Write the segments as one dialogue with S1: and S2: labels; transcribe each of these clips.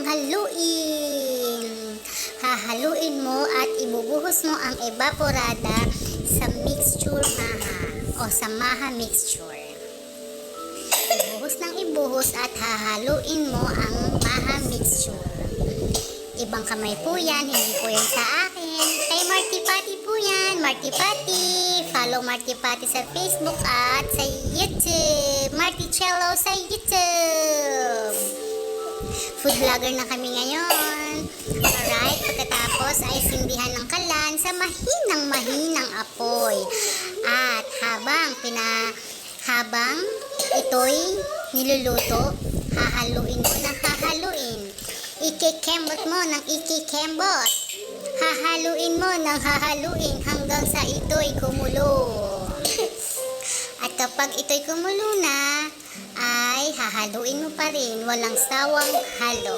S1: haluin. Hahaluin mo at ibubuhos mo ang evaporada sa mixture maha o sa maha mixture. Ibuhos ng ibuhos at hahaluin mo ang maha mixture. Ibang kamay po yan, hindi po yan sa akin. Kay Marty Patty po yan, Marty Patty. Follow Marty Patty sa Facebook at sa YouTube. Marty Cello sa YouTube. Food vlogger na kami ngayon. Alright, pagkatapos ay sindihan ng kalan sa mahinang apoy. At habang ito'y niluluto, hahaluin mo ng hahaluin. Ikikembot mo ng ikikembot. Hahaluin mo ng hahaluin hanggang sa ito'y kumulo. At kapag ito'y kumulo na, ay hahaluin mo pa rin. Walang sawang halo.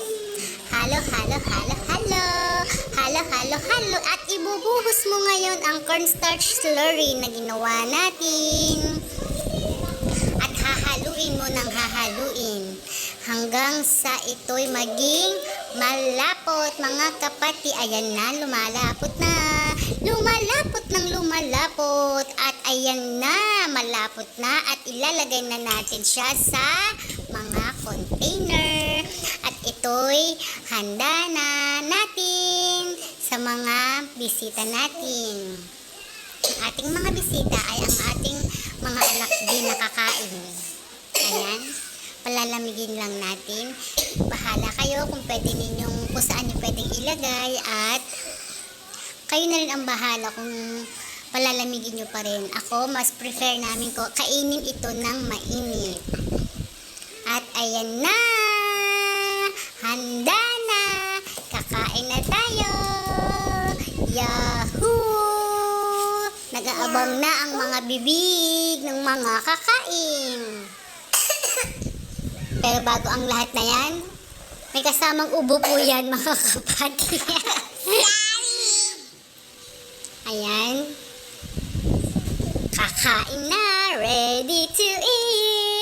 S1: Halo, halo, halo, halo. Halo, halo, halo. At ibubuhos mo ngayon ang cornstarch slurry na ginawa natin. At hahaluin mo ng hahaluin hanggang sa ito'y maging malapot, mga kapati. Ayan na, lumalapot na. Lumalapot ng lumalapot. At ayan na, malapot na. At ilalagay na natin siya sa mga container. At ito'y handa na natin sa mga bisita natin. Ang ating mga bisita ay ang ating mga anak din nakakain. Ayan. Palalamigin lang natin. Bahala kayo kung pwede ninyong, kung saan nyo pwedeng ilagay, at kayo na rin ang bahala kung palalamigin nyo pa rin. Ako, mas prefer namin ko kainin ito ng mainit. At ayan na! Handa na! Kakain na tayo! Yahoo! Nag-aabang na ang mga bibig ng mga kakain. Pero bago ang lahat na yan, may kasamang ubo po yan, mga kapatid. Ayan. Kakain na. Ready to eat.